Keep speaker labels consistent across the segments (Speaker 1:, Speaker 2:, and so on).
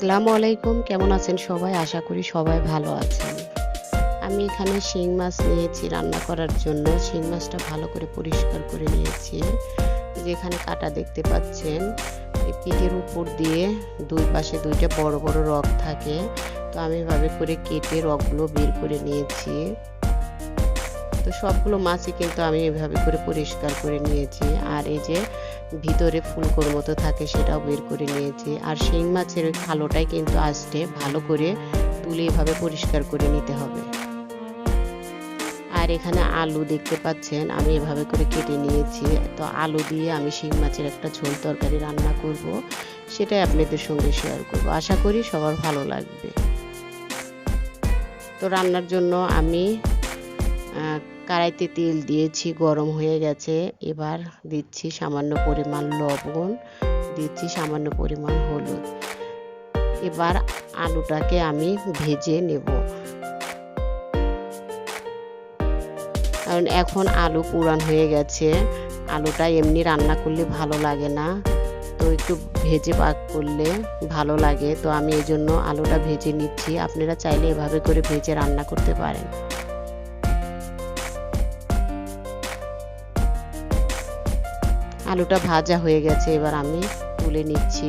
Speaker 1: আসসালামু আলাইকুম, কেমন আছেন সবাই? আশা করি সবাই ভালো আছেন। আমি এখানে শিং মাছ নিয়েছি রান্না করার জন্য। শিং মাছটা ভালো করে পরিষ্কার করে নিয়েছি। যেখানে কাটা দেখতে পাচ্ছেন, এই পিঠের উপর দিয়ে দুই পাশে দুইটা বড় বড় রগ থাকে। তো আমি এভাবে করে কেটে রগগুলো বের করে নিয়েছি। তো সবগুলো মাছই কিন্তু আমি এভাবে করে পরিষ্কার করে নিয়েছি। আর এই যে ভিতরে ফুলকোর মতো থাকে সেটাও বের করে নিয়েছি। আর শিং মাছের ওই খালোটাই কিন্তু আস্তে ভালো করে তুলে এভাবে পরিষ্কার করে নিতে হবে। আর এখানে আলু দেখতে পাচ্ছেন আমি এভাবে করে কেটে নিয়েছি। তো আলু দিয়ে আমি শিং মাছের একটা ঝোল তরকারি রান্না করব, সেটাই আপনাদের সঙ্গে শেয়ার করব। আশা করি সবার ভালো লাগবে। তো রান্নার জন্য আমি কড়াইতে তেল দিয়েছি, গরম হয়ে গেছে। এবার দিচ্ছি সামান্য পরিমাণ লবণ, দিচ্ছি সামান্য পরিমাণ হলুদ। এবার আলুটাকে আমি ভেজে নেব, কারণ এখন আলু পুরান হয়ে গেছে। আলুটা এমনি রান্না করলে ভালো লাগে না, তো একটু ভেজে পাক করলে ভালো লাগে। তো আমি এই জন্য আলুটা ভেজে নিচ্ছি। আপনারা চাইলে এভাবে করে ভেজে রান্না করতে পারেন। আলুটা ভাজা হয়ে গেছে, এবার আমি তুলে নিচ্ছি।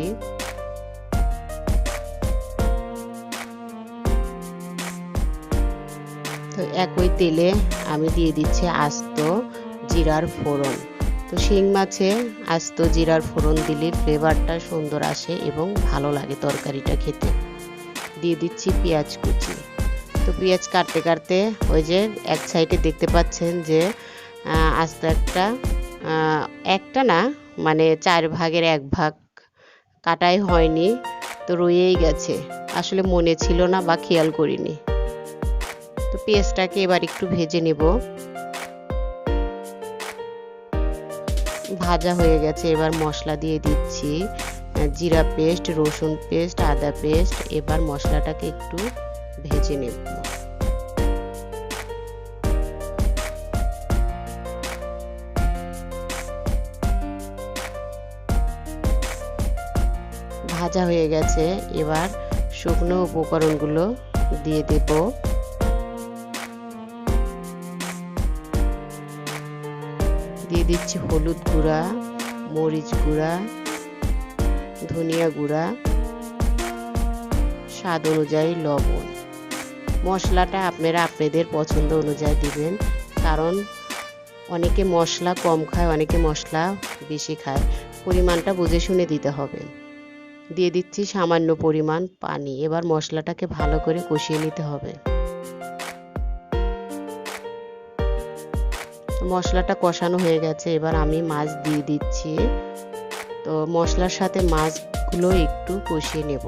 Speaker 1: তো একই তেলে আমি দিয়ে দিচ্ছি আস্ত জিরার ফোড়ন। তো শিং মাছে আস্ত জিরার ফোড়ন দিলে ফ্লেভারটা সুন্দর আসে এবং ভালো লাগে তরকারিটা খেতে। দিয়ে দিচ্ছি পেঁয়াজ কুচি। তো পেঁয়াজ কাটতে কাটতে ওই যে এক সাইডে দেখতে পাচ্ছেন যে আস্ত একটা না, মানে 4 ভাগের 1 ভাগ কাটাই হয়নি, তো রয়েই গেছে। আসলে মনে ছিল না বা খেয়াল করিনি। তো পেঁয়াজটাকে এবার একটু ভেজে নেব। ভাজা হয়ে গেছে, এবার মশলা দিয়ে দিচ্ছি জিরা পেস্ট, রসুন পেস্ট, আদা পেস্ট। এবার মশলাটাকে একটু ভেজে নেব। ভাজা হয়ে গেছে, এবার শুকনো উপকরণগুলো দিয়ে দেব। দিয়ে দিচ্ছি হলুদ গুঁড়া, মরিচ গুঁড়া, ধনিয়া গুঁড়া, স্বাদ অনুযায়ী লবণ। মশলাটা আপনারা আপনাদের পছন্দ অনুযায়ী দিবেন, কারণ অনেকে মশলা কম খায়, অনেকে মশলা বেশি খায়। পরিমাণটা বুঝে শুনে দিতে হবে। দিয়ে দিচ্ছি সামান্য পরিমাণ পানি। এবার মশলাটাকে ভালো করে কষিয়ে নিতে হবে। মশলাটা কষানো হয়ে গেছে, এবার আমি মাছ দিয়ে দিচ্ছি। তো মশলার সাথে মাছগুলো একটু কষিয়ে নেব।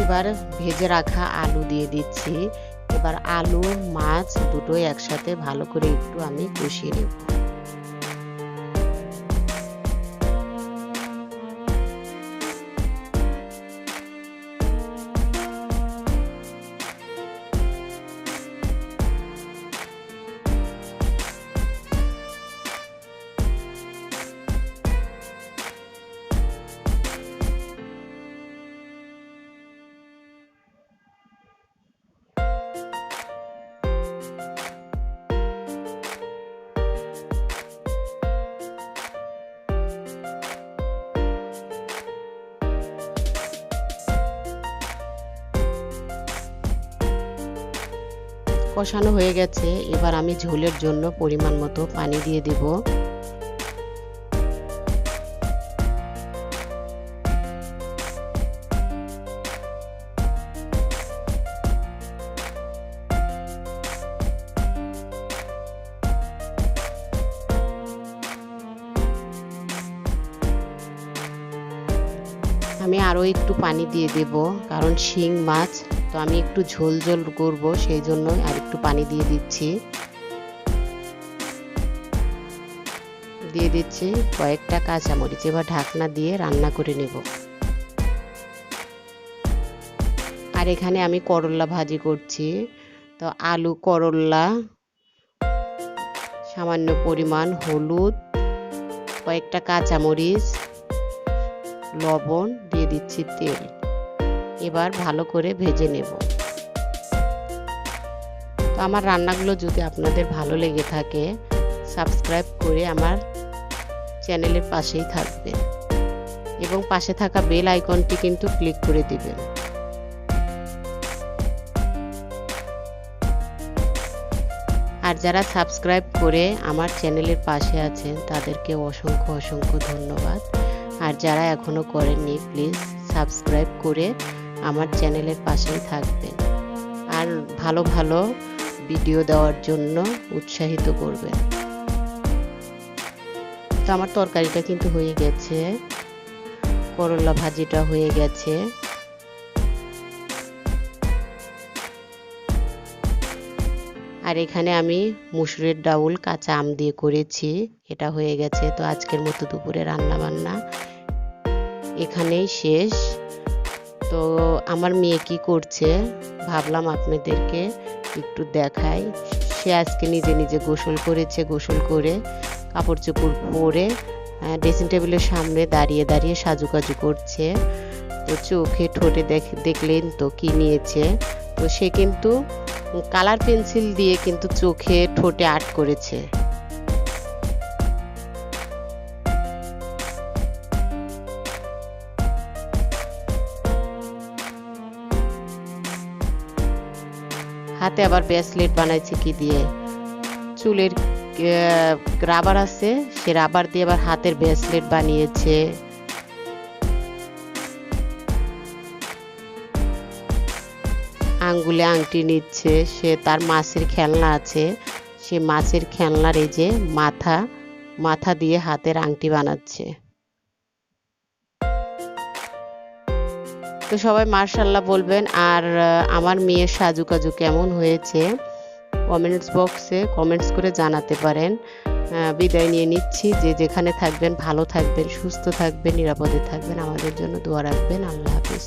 Speaker 1: এবার ভেজে রাখা আলু দিয়ে দিচ্ছি। এবার আলু মাছ দুটোই একসাথে ভালো করে একটু আমি কষিয়ে নেব। কষানো হয়ে গেছে, এবার আমি ঝোলের জন্য পরিমাণ মতো পানি দিয়ে দেব। আমি আরও একটু পানি দিয়ে দেব, কারণ শিং মাছ তো আমি একটু ঝোল ঝোল করব, সেই জন্য আর একটু পানি দিয়ে দিচ্ছি। দিয়ে দিচ্ছি কয়েকটা কাঁচামরিচ। এবার ঢাকনা দিয়ে রান্না করে নেব। আর এখানে আমি করল্লা ভাজি করছি। তো আলু, করল্লা, সামান্য পরিমাণ হলুদ, কয়েকটা কাঁচামরিচ, লবণ দিয়ে দিচ্ছি তেল। এবার ভালো করে ভেজে নেব। তো আমার রান্নাগুলো যদি আপনাদের ভালো লেগে থাকে, সাবস্ক্রাইব করে আমার চ্যানেলের পাশেই থাকবেন এবং পাশে থাকা বেল আইকনটি কিন্তু ক্লিক করে দিবেন। আর যারা সাবস্ক্রাইব করে আমার চ্যানেলের পাশে আছেন তাদেরকে অসংখ্য অসংখ্য ধন্যবাদ। আর যারা এখনো করেননি প্লিজ সাবস্ক্রাইব করে আমার চ্যানেলের পাশেই থাকবেন আর ভালো ভালো ভিডিও দেওয়ার জন্য উৎসাহিত করবেন। তো আমার তরকারিটা কিন্তু হয়ে গেছে, করলা ভাজিটা হয়ে গেছে। আর এখানে আমি মুসুরের ডাউল কাঁচা আম দিয়ে করেছি, এটা হয়ে গেছে। তো আজকের মতো দুপুরে রান্না বান্না এখানেই শেষ। তো আমার মেয়ে কি করছে ভাবলাম আপনাদেরকে একটু দেখাই। সে আজকে নিজে নিজে গোসল করেছে, গোসল করে কাপড় চোপড় পরে ড্রেসিং টেবিলের সামনে দাঁড়িয়ে দাঁড়িয়ে সাজুকাজু করছে। তো চোখে ঠোঁটে দেখলেন তো কি নিয়েছে। তো সে কিন্তু কালার পেন্সিল দিয়ে কিন্তু চোখে ঠোঁটে আর্ট করেছে। হাতে আবার ব্রেসলেট বানাইছে কি দিয়ে, চুলের রাবার আছে, সে রাবার দিয়ে আবার হাতের ব্রেসলেট বানিয়েছে। আঙ্গুলে আংটি নিচ্ছে সে। তার মাছের খেলনা আছে, সে মাছের খেলনার এই যে মাথা দিয়ে হাতের আংটি বানাচ্ছে। তো সবাই মাশাআল্লাহ বলবেন। আর আমার মেয়ের সাজুকাজু কেমন হয়েছে কমেন্টস বক্সে কমেন্টস করে জানাতে পারেন। বিদায় নিয়ে নিচ্ছি। যে যেখানে থাকবেন ভালো থাকবেন, সুস্থ থাকবেন, নিরাপদে থাকবেন, আমাদের জন্য দোয়া রাখবেন। আল্লাহ হাফেজ।